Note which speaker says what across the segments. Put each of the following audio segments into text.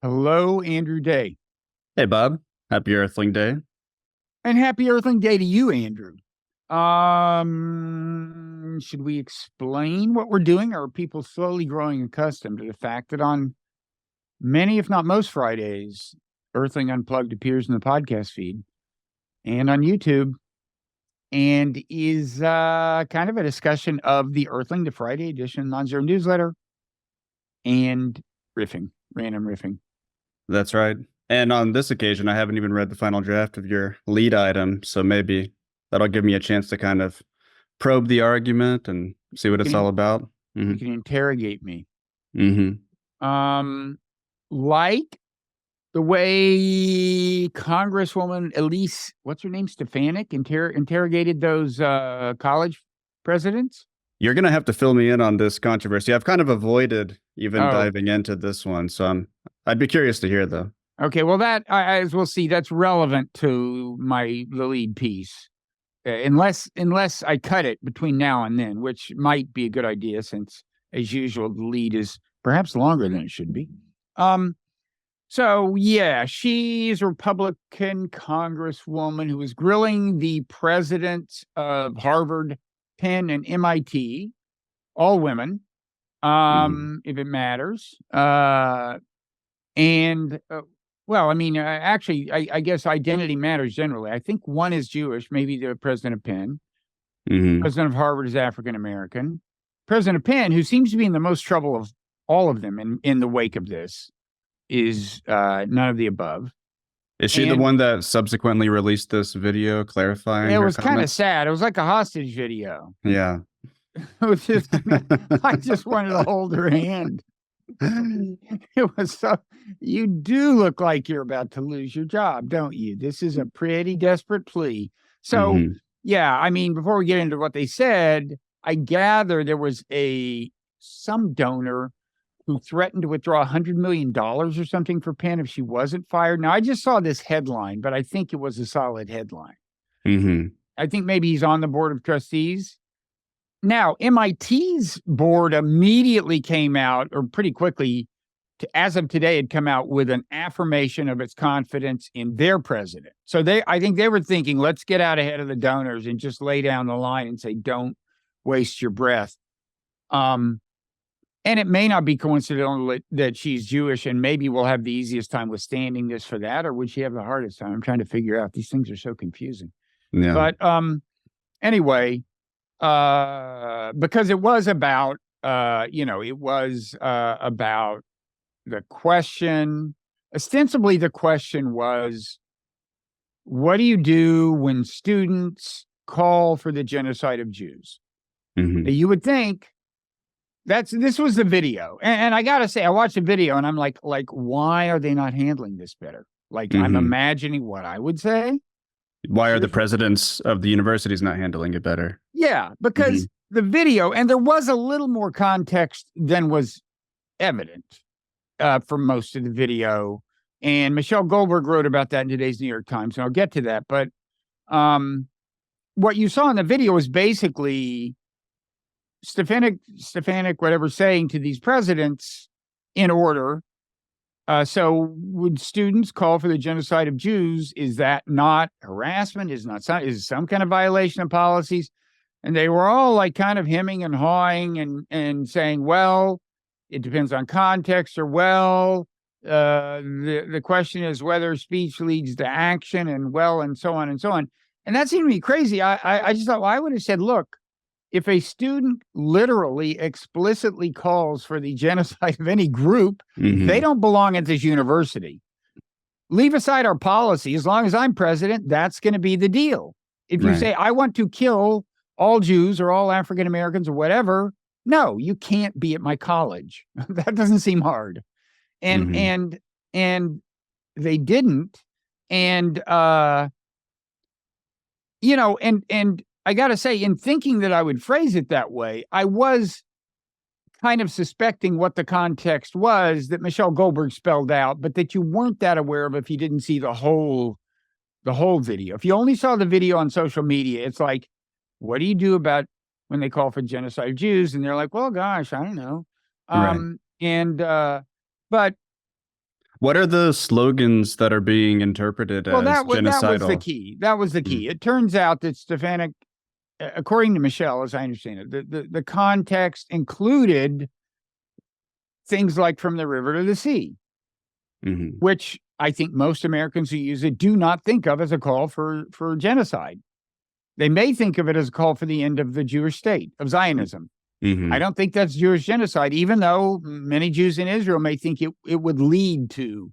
Speaker 1: Hello, Andrew Day.
Speaker 2: Hey, Bob. Happy Earthling Day.
Speaker 1: And happy Earthling Day to you, Andrew. Should we explain what we're doing? Or are people slowly growing accustomed to the fact that on many, if not most Fridays, Earthling Unplugged appears in the podcast feed and on YouTube and is kind of a discussion of the Earthling, the Friday edition non-zero newsletter, and random riffing.
Speaker 2: That's right. And on this occasion, I haven't even read the final draft of your lead item, so maybe that'll give me a chance to kind of probe the argument and see what it's all about.
Speaker 1: You can interrogate me.
Speaker 2: Mm-hmm.
Speaker 1: Like the way Congresswoman Elise, what's her name, Stefanik, interrogated those college presidents?
Speaker 2: You're going to have to fill me in on this controversy. I've kind of avoided even diving into this one, so I'd be curious to hear, though.
Speaker 1: Okay, well, that, as we'll see, that's relevant to the lead piece, unless I cut it between now and then, which might be a good idea since, as usual, the lead is perhaps longer than it should be. So, yeah, she's a Republican congresswoman who was grilling the presidents of Harvard, Penn, and MIT, all women, if it matters. Well, I mean, actually, I guess identity matters generally. I think one is Jewish, maybe the president of Penn. President of Harvard is African-American. President of Penn, who seems to be in the most trouble of all of them in the wake of this, is none of the above.
Speaker 2: Is she the one that subsequently released this video clarifying?
Speaker 1: It was kind of sad. It was like a hostage video.
Speaker 2: Yeah.
Speaker 1: It was just, I just wanted to hold her hand. It was so, you do look like you're about to lose your job, don't you? This is a pretty desperate plea. So, yeah, I mean, before we get into what they said, I gather there was some donor who threatened to withdraw $100 million or something for Penn if she wasn't fired. Now, I just saw this headline, but I think it was a solid headline. I think maybe he's on the board of trustees. Now, MIT's board immediately came out, or pretty quickly, as of today, had come out with an affirmation of its confidence in their president. So I think they were thinking, let's get out ahead of the donors and just lay down the line and say, don't waste your breath. And it may not be coincidental that she's Jewish, and maybe we'll have the easiest time withstanding this for that, or would she have the hardest time? I'm trying to figure out. These things are so confusing.
Speaker 2: Yeah.
Speaker 1: But anyway, because it was about, about the question. Ostensibly, the question was, what do you do when students call for the genocide of Jews? You would think this was the video. And I got to say, I watched the video and I'm like, why are they not handling this better? Like, I'm imagining what I would say.
Speaker 2: Why are the presidents of the universities not handling it better?
Speaker 1: Yeah, because the video, and there was a little more context than was evident for most of the video. And Michelle Goldberg wrote about that in today's New York Times, and I'll get to that. But what you saw in the video is basically Stefanik, whatever, saying to these presidents in order, so would students call for the genocide of Jews? Is that not harassment? Is it some kind of violation of policies? And they were all like kind of hemming and hawing and saying, well, it depends on context, or the question is whether speech leads to action, and so on and so on. And that seemed to me crazy. I just thought, well, I would have said, look, if a student literally explicitly calls for the genocide of any group, they don't belong at this university. Leave aside our policy. As long as I'm president, that's going to be the deal. If you say, I want to kill all Jews or all African Americans or whatever, no, you can't be at my college. That doesn't seem hard. And they didn't. And, and I got to say, in thinking that I would phrase it that way, I was kind of suspecting what the context was that Michelle Goldberg spelled out, but that you weren't that aware of if you didn't see the whole video. If you only saw the video on social media, it's like, what do you do about when they call for genocide of Jews? And they're like, well, gosh, I don't know. But
Speaker 2: What are the slogans that are being interpreted
Speaker 1: Well,
Speaker 2: as
Speaker 1: that was the
Speaker 2: genocidal?
Speaker 1: key. That was the key. It turns out that Stefanik, according to Michelle, as I understand it, the context included things like from the river to the sea, which I think most Americans who use it do not think of as a call for genocide. They may think of it as a call for the end of the Jewish state, of Zionism. I don't think that's Jewish genocide, even though many Jews in Israel may think it would lead to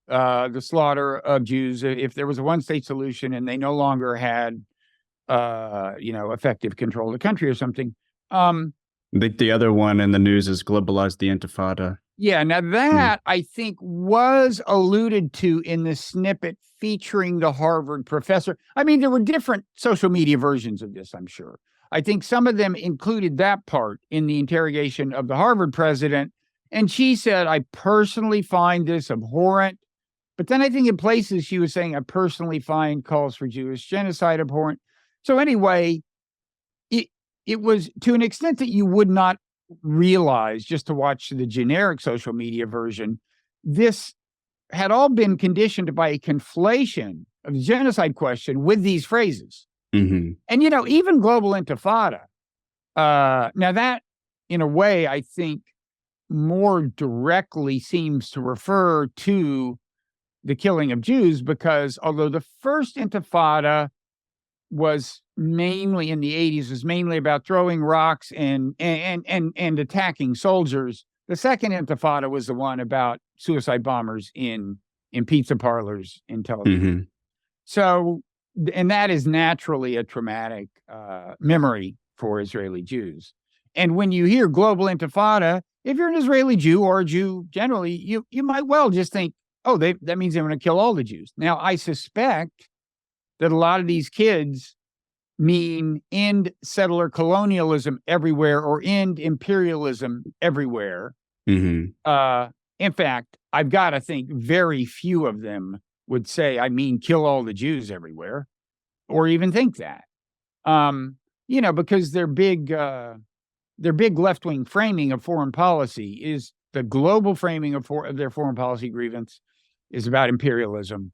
Speaker 1: the slaughter of Jews if there was a one-state solution and they no longer had, effective control of the country or something.
Speaker 2: The other one in the news is globalize the Intifada.
Speaker 1: Yeah, now that I think was alluded to in the snippet featuring the Harvard professor. I mean, there were different social media versions of this, I'm sure. I think some of them included that part in the interrogation of the Harvard president. And she said, I personally find this abhorrent. But then I think in places she was saying, I personally find calls for Jewish genocide abhorrent. So anyway, it was to an extent that you would not realize just to watch the generic social media version. This had all been conditioned by a conflation of the genocide question with these phrases. And, even global intifada. Now that, in a way, I think more directly seems to refer to the killing of Jews, because although the first intifada was mainly in the 80s, was mainly about throwing rocks and attacking soldiers, the second intifada was the one about suicide bombers in pizza parlors in Tel Aviv. So, and that is naturally a traumatic memory for Israeli Jews. And when you hear global intifada, if you're an Israeli Jew or a Jew generally, you might well just think, oh, that means they're going to kill all the Jews. Now, I suspect that a lot of these kids mean end settler colonialism everywhere or end imperialism everywhere. In fact, I've got to think very few of them would say, I mean, kill all the Jews everywhere, or even think that, because their big left-wing framing of foreign policy is the global framing of their foreign policy grievance is about imperialism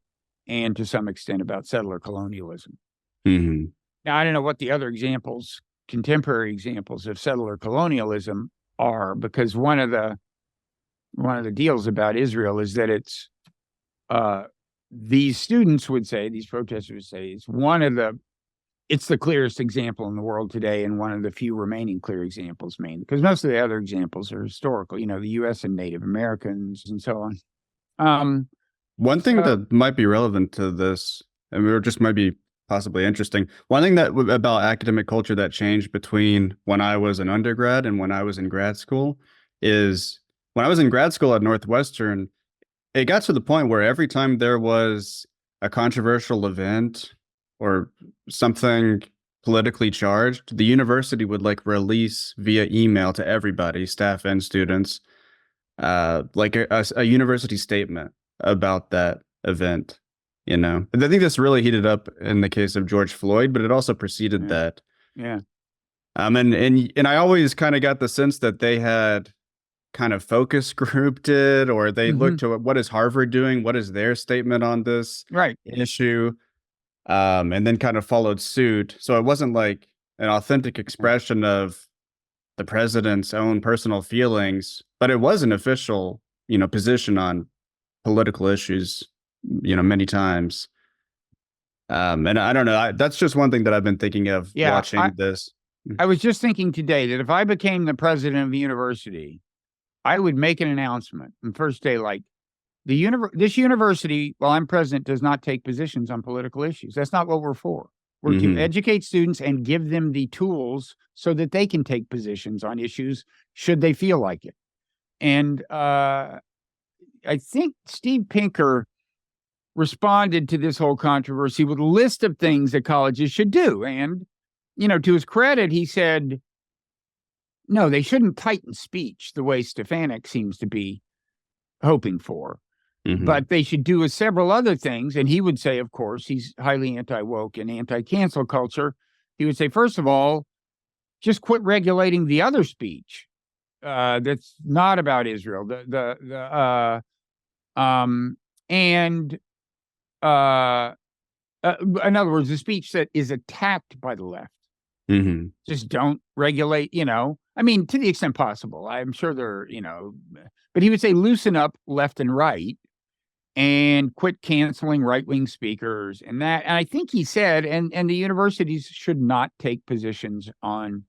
Speaker 1: and to some extent about settler colonialism. Now, I don't know what the other examples, contemporary examples of settler colonialism are, because one of the deals about Israel is that it's these students would say, these protesters would say, it's the clearest example in the world today and one of the few remaining clear examples, because most of the other examples are historical, the U.S. and Native Americans and so on.
Speaker 2: One thing that might be relevant to this, and it just might be possibly interesting, one thing that about academic culture that changed between when I was an undergrad and when I was in grad school is when I was in grad school at Northwestern, it got to the point where every time there was a controversial event or something politically charged, the university would release via email to everybody, staff and students, like a university statement about that event. And I think this really heated up in the case of George Floyd, but it also preceded that. And I always kind of got the sense that they had kind of focus grouped it, or they looked to what is Harvard doing, what is their statement on this issue, and then kind of followed suit. So it wasn't like an authentic expression of the president's own personal feelings, but it was an official, position on political issues, many times. And I don't know, that's just one thing that I've been thinking of watching this.
Speaker 1: I was just thinking today that if I became the president of a university, I would make an announcement on the first day, like this university, while I'm president, does not take positions on political issues. That's not what we're for. We're to educate students and give them the tools so that they can take positions on issues should they feel like it. And I think Steve Pinker responded to this whole controversy with a list of things that colleges should do. And, to his credit, he said, no, they shouldn't tighten speech the way Stefanik seems to be hoping for. But they should do several other things. And he would say, of course, he's highly anti-woke and anti-cancel culture. He would say, first of all, just quit regulating the other speech that's not about Israel. And in other words, the speech that is attacked by the left.
Speaker 2: Mm-hmm.
Speaker 1: Just don't regulate, I mean, to the extent possible. I'm sure they're, but he would say loosen up left and right and quit canceling right-wing speakers and that. And I think he said, and the universities should not take positions on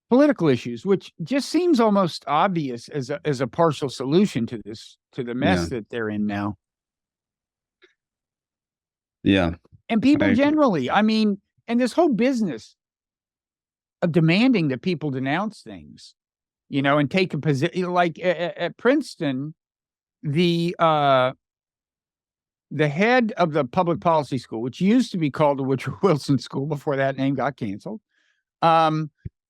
Speaker 1: political issues, which just seems almost obvious as a partial solution to the mess that they're in now.
Speaker 2: Yeah.
Speaker 1: And people generally, I mean, and this whole business of demanding that people denounce things, and take a position, like at Princeton, the head of the public policy school, which used to be called the Woodrow Wilson School before that name got canceled,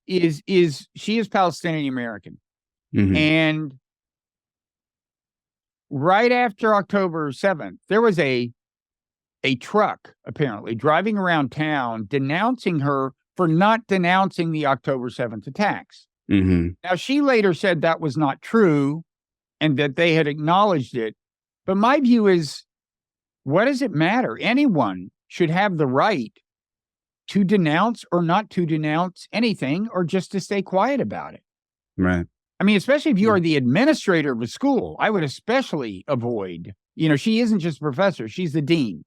Speaker 1: she is Palestinian American.
Speaker 2: Mm-hmm.
Speaker 1: And right after October 7th, there was a truck apparently driving around town denouncing her for not denouncing the October 7th attacks.
Speaker 2: Mm-hmm.
Speaker 1: Now, she later said that was not true and that they had acknowledged it. But my view is, what does it matter? Anyone should have the right to denounce or not to denounce anything, or just to stay quiet about it.
Speaker 2: Right.
Speaker 1: I mean, especially if you are the administrator of a school, I would especially avoid, she isn't just a professor, she's the dean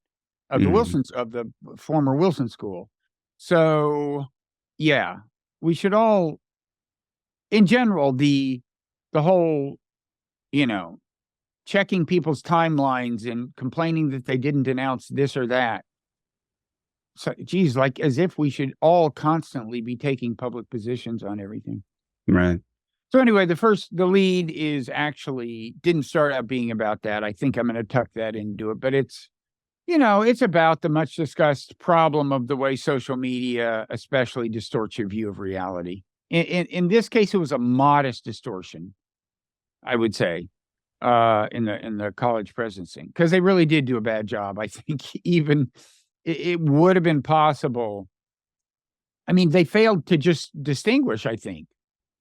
Speaker 1: of the former Wilson School. So, yeah, we should all, in general, the whole, checking people's timelines and complaining that they didn't denounce this or that. So, geez, like as if we should all constantly be taking public positions on everything.
Speaker 2: Right.
Speaker 1: So anyway, the lead is actually didn't start out being about that. I think I'm going to tuck that into it, but it's, it's about the much discussed problem of the way social media especially distorts your view of reality. In this case, it was a modest distortion, I would say, in the college presidency, because they really did do a bad job. I think even it would have been possible. I mean, they failed to just distinguish, I think.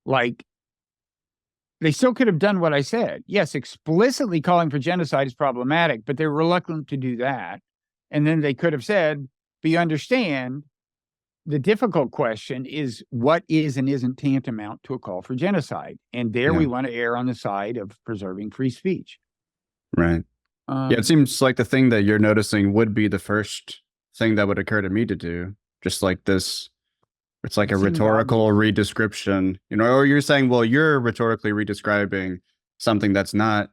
Speaker 1: Like, they still could have done what I said. Yes, explicitly calling for genocide is problematic, but they're reluctant to do that. And then they could have said, but you understand, the difficult question is what is and isn't tantamount to a call for genocide. And there we want to err on the side of preserving free speech.
Speaker 2: Right. It seems like the thing that you're noticing would be the first thing that would occur to me to do. Just like this, it's like a rhetorical redescription, or you're saying, well, you're rhetorically redescribing something that's not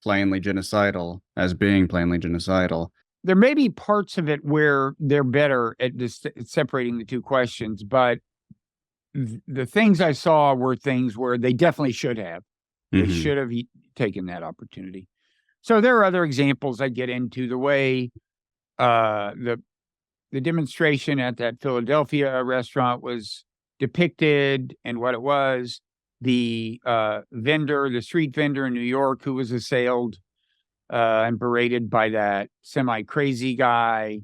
Speaker 2: plainly genocidal as being plainly genocidal.
Speaker 1: There may be parts of it where they're better at separating the two questions, but the things I saw were things where they definitely should have. They should have taken that opportunity. So there are other examples I get into. The way the demonstration at that Philadelphia restaurant was depicted and what it was. The street vendor in New York who was assailed and berated by that semi-crazy guy.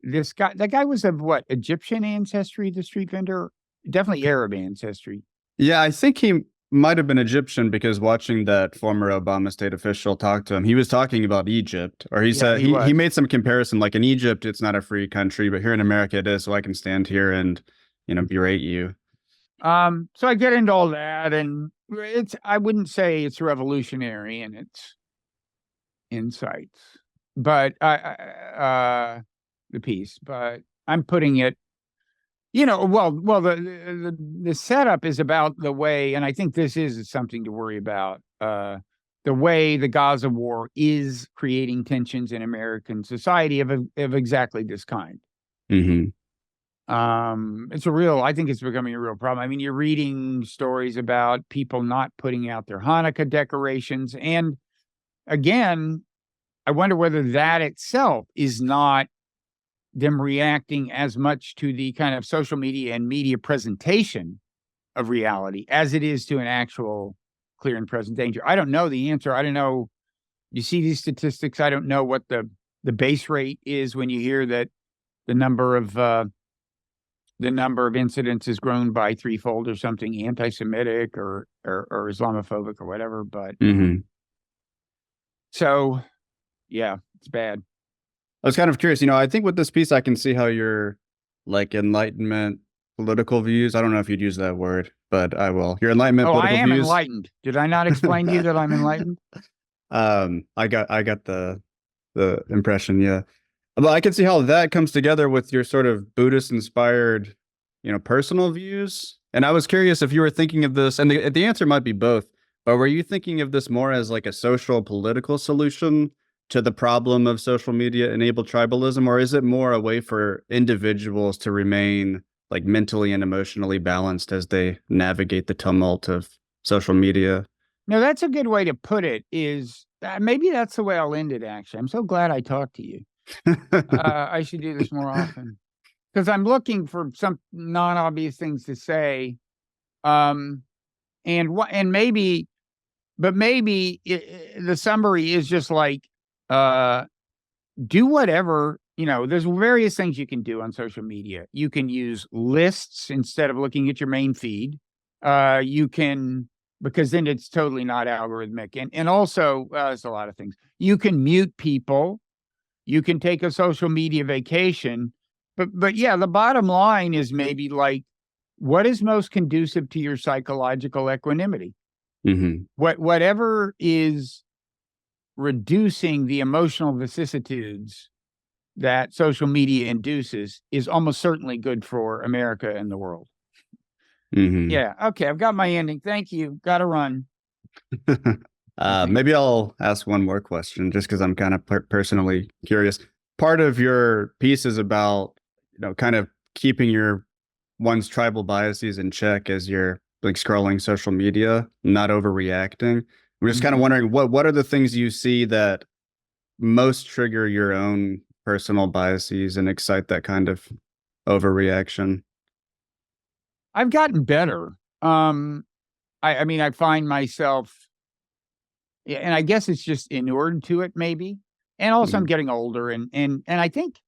Speaker 1: That guy was of what, Egyptian ancestry, the street vendor? Definitely Arab ancestry.
Speaker 2: Yeah, I think he might have been Egyptian, because watching that former Obama state official talk to him, he was talking about Egypt, or he said he made some comparison, like in Egypt, it's not a free country, but here in America it is, so I can stand here and, berate you.
Speaker 1: So I get into all that, and I wouldn't say it's revolutionary in its insights, but the piece, but I'm putting it, the setup is about the way, and I think this is something to worry about, the way the Gaza war is creating tensions in American society of exactly this kind.
Speaker 2: Mm-hmm.
Speaker 1: I think it's becoming a real problem. I mean, you're reading stories about people not putting out their Hanukkah decorations. And again, I wonder whether that itself is not them reacting as much to the kind of social media and media presentation of reality as it is to an actual clear and present danger. I don't know the answer. I don't know. You see these statistics. I don't know what the base rate is when you hear that the number of incidents has grown by threefold or something, anti-Semitic or Islamophobic or whatever. But So, yeah, it's bad.
Speaker 2: I was kind of curious, I think with this piece, I can see how your like Enlightenment political views. I don't know if you'd use that word, but I will. Your Enlightenment
Speaker 1: Oh, I
Speaker 2: political
Speaker 1: am
Speaker 2: views.
Speaker 1: enlightened. Did I not explain to you that I'm enlightened?
Speaker 2: I got the impression, yeah. But I can see how that comes together with your sort of Buddhist inspired, personal views. And I was curious if you were thinking of this, and the answer might be both, but were you thinking of this more as like a social political solution to the problem of social media enabled tribalism, or is it more a way for individuals to remain like mentally and emotionally balanced as they navigate the tumult of social media?
Speaker 1: No, that's a good way to put it. Is maybe that's the way I'll end it. Actually, I'm so glad I talked to you. I should do this more often because I'm looking for some non-obvious things to say. And maybe, but maybe the summary is just like, do whatever, there's various things you can do on social media. You can use lists instead of looking at your main feed. You can, because then it's totally not algorithmic. And also, there's a lot of things. You can mute people. You can take a social media vacation. But yeah, the bottom line is maybe like, what is most conducive to your psychological equanimity?
Speaker 2: Mm-hmm.
Speaker 1: Whatever is reducing the emotional vicissitudes that social media induces is almost certainly good for America and the world.
Speaker 2: Mm-hmm.
Speaker 1: Yeah. Okay. I've got my ending. Thank you. Got to run.
Speaker 2: Maybe I'll ask one more question just because I'm kind of personally curious. Part of your piece is about, kind of keeping one's tribal biases in check as you're like scrolling social media, not overreacting. I'm just kind of wondering what are the things you see that most trigger your own personal biases and excite that kind of overreaction?
Speaker 1: I've gotten better. I mean, I find myself, and I guess it's just inured to it, maybe. And also, I'm getting older, and I think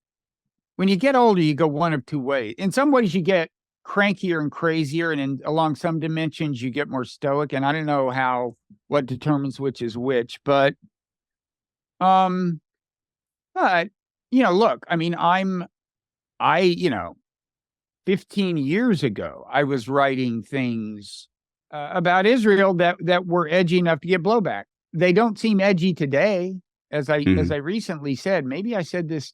Speaker 1: when you get older, you go one of two ways. In some ways, you get crankier and crazier, and along some dimensions, you get more stoic. And I don't know what determines which is which, but look, I mean, 15 years ago, I was writing things about Israel that were edgy enough to get blowback. They don't seem edgy today, as I recently said. Maybe I said this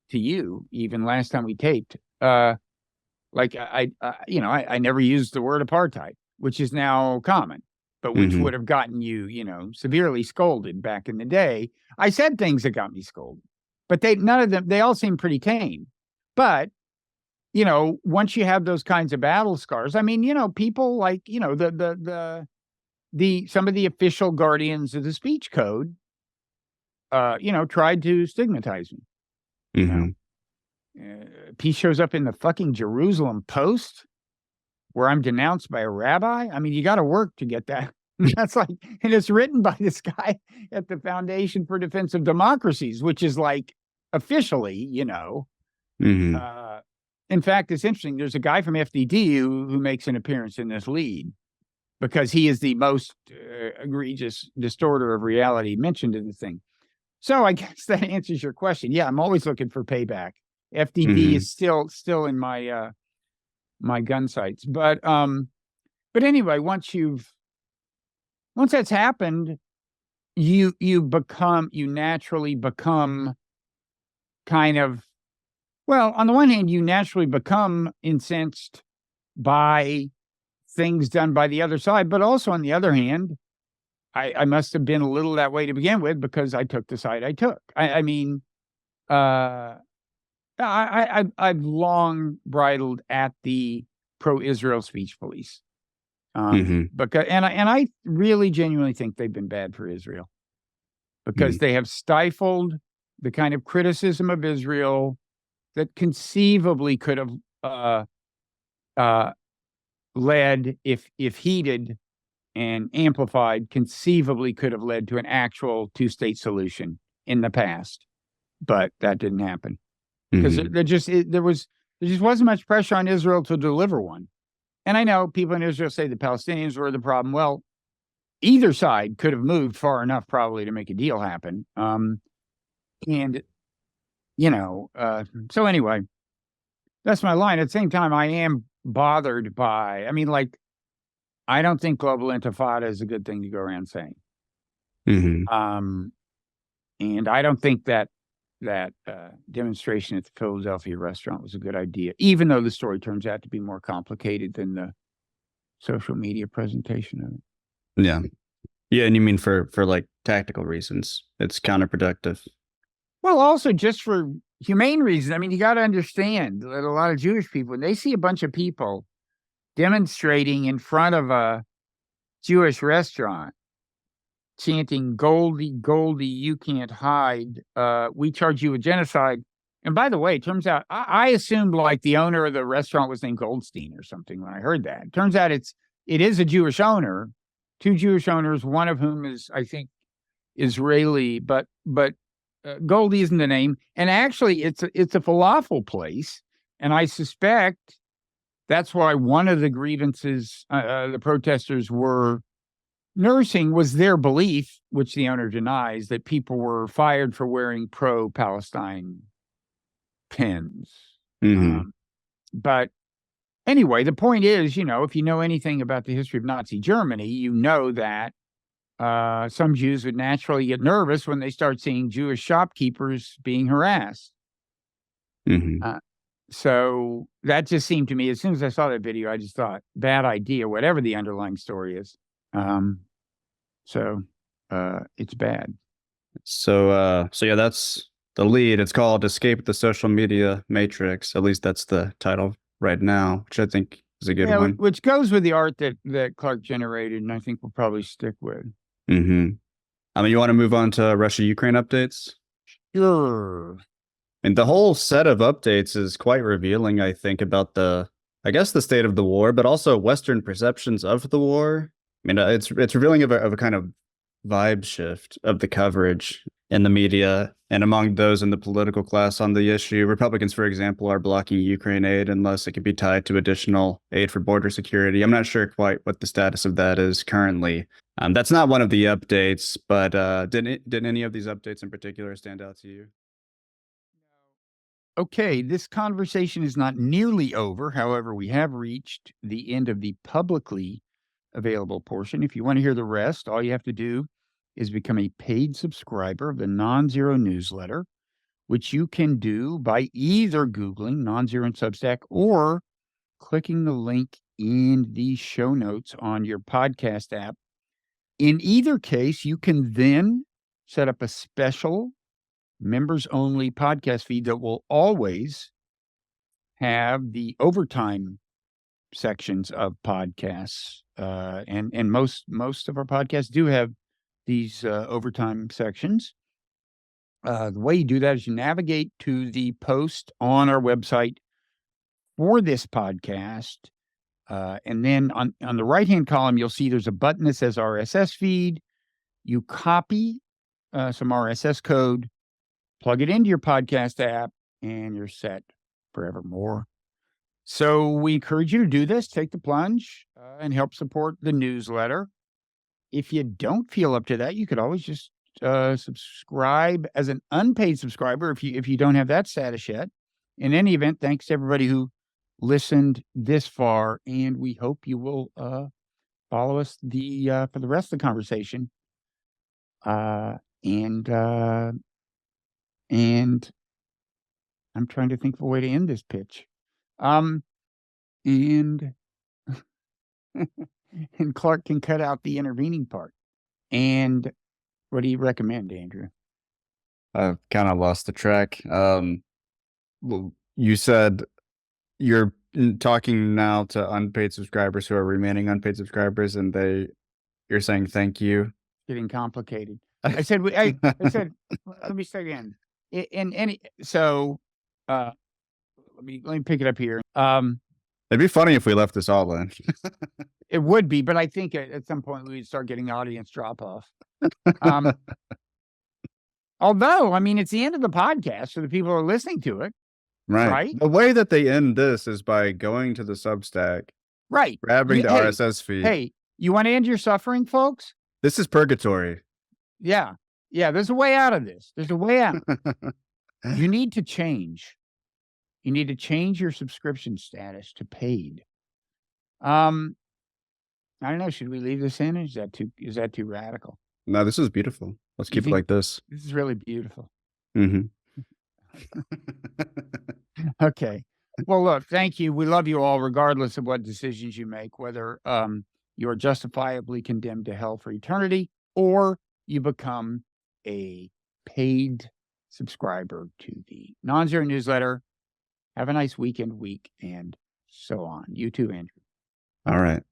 Speaker 1: to you even last time we taped. Like I never used the word apartheid, which is now common, but which would have gotten you, severely scolded back in the day. I said things that got me scolded, but they all seem pretty tame. But once you have those kinds of battle scars, I mean, people like, some of the official guardians of the speech code, tried to stigmatize me. Piece shows up in the fucking Jerusalem Post where I'm denounced by a rabbi. I mean, you got to work to get that. That's like, and it's written by this guy at the Foundation for Defense of Democracies, which is like officially, in fact, it's interesting. There's a guy from FDD who makes an appearance in this lead because he is the most egregious distorter of reality mentioned in the thing. So I guess that answers your question. Yeah, I'm always looking for payback. FDD is still in my my gun sights. But anyway, once that's happened, you naturally become kind of, well, on the one hand, you naturally become incensed by things done by the other side, but also on the other hand, I must have been a little that way to begin with because I took the side I took. I've long bridled at the pro-Israel speech police, because I really genuinely think they've been bad for Israel because they have stifled the kind of criticism of Israel that conceivably could have led, if heeded and amplified, conceivably could have led to an actual two-state solution in the past, but that didn't happen because there just wasn't much pressure on Israel to deliver one. And I know people in Israel say the Palestinians were the problem. Well, either side could have moved far enough probably to make a deal happen. And, so anyway, that's my line. At the same time, I am bothered by, I don't think global intifada is a good thing to go around saying.
Speaker 2: Mm-hmm.
Speaker 1: And I don't think that demonstration at the Philadelphia restaurant was a good idea, even though the story turns out to be more complicated than the social media presentation of it.
Speaker 2: Yeah. Yeah, and you mean for like tactical reasons, it's counterproductive.
Speaker 1: Well, also just for humane reasons. You got to understand that a lot of Jewish people, when they see a bunch of people demonstrating in front of a Jewish restaurant, chanting "Goldie, Goldie, you can't hide. We charge you with genocide." And by the way, it turns out I assumed like the owner of the restaurant was named Goldstein or something when I heard that. It turns out it is a Jewish owner, 2 Jewish owners, one of whom is, I think, Israeli, but Goldie isn't the name. And actually, it's a falafel place, and I suspect that's why one of the grievances the protesters were nursing was their belief, which the owner denies, that people were fired for wearing pro-Palestine pins.
Speaker 2: Mm-hmm.
Speaker 1: But anyway, the point is, if you know anything about the history of Nazi Germany, you know that some Jews would naturally get nervous when they start seeing Jewish shopkeepers being harassed.
Speaker 2: Mm-hmm.
Speaker 1: So that just seemed to me, as soon as I saw that video, I just thought, bad idea, whatever the underlying story is. It's bad.
Speaker 2: So yeah, that's the lead. It's called Escape the Social Media Matrix. At least that's the title right now, which I think is a good one.
Speaker 1: Which goes with the art that Clark generated, and I think we'll probably stick with.
Speaker 2: Mm-hmm. You want to move on to Russia-Ukraine updates?
Speaker 1: Sure.
Speaker 2: And the whole set of updates is quite revealing, I think, about the state of the war, but also Western perceptions of the war. It's revealing of a kind of vibe shift of the coverage in the media and among those in the political class on the issue. Republicans, for example, are blocking Ukraine aid unless it can be tied to additional aid for border security. I'm not sure quite what the status of that is currently. That's not one of the updates, but did any of these updates in particular stand out to you?
Speaker 1: Okay, this conversation is not nearly over. However, we have reached the end of the publicly available portion. If you want to hear the rest, all you have to do is become a paid subscriber of the Non-Zero newsletter, which you can do by either Googling Non-Zero and Substack or clicking the link in the show notes on your podcast app. In either case, you can then set up a special members-only podcast feed that will always have the overtime sections of podcasts, and most of our podcasts do have these overtime sections. The way you do that is you navigate to the post on our website for this podcast, and then on the right-hand column, you'll see there's a button that says RSS feed. You copy some RSS code, plug it into your podcast app, and you're set forevermore. So we encourage you to do this, take the plunge, and help support the newsletter. If you don't feel up to that, you could always just subscribe as an unpaid subscriber if you don't have that status yet. In any event, thanks to everybody who listened this far, and we hope you will follow us for the rest of the conversation. And I'm trying to think of a way to end this pitch. And Clark can cut out the intervening part. And what do you recommend, Andrew?
Speaker 2: I've kind of lost the track. You said you're talking now to unpaid subscribers who are remaining unpaid subscribers, and you're saying thank you.
Speaker 1: Getting complicated. I said, I said, let me say again. Let me pick it up here.
Speaker 2: It'd be funny if we left this all in.
Speaker 1: It would be, but I think at some point we'd start getting audience drop off. Although, it's the end of the podcast, so the people are listening to it. Right?
Speaker 2: The way that they end this is by going to the Substack.
Speaker 1: Right.
Speaker 2: Grabbing the RSS feed.
Speaker 1: Hey, you want to end your suffering, folks?
Speaker 2: This is purgatory.
Speaker 1: Yeah. Yeah. There's a way out of this. There's a way out. You need to change. You need to change your subscription status to paid. I don't know. Should we leave this in? Is that too radical?
Speaker 2: No, this is beautiful. Let's
Speaker 1: You
Speaker 2: keep it like this.
Speaker 1: This is really beautiful.
Speaker 2: Mm-hmm.
Speaker 1: Okay. Well, look, thank you. We love you all, regardless of what decisions you make, whether you are justifiably condemned to hell for eternity or you become a paid subscriber to the Non-Zero newsletter. Have a nice week, and so on. You too, Andrew.
Speaker 2: All right.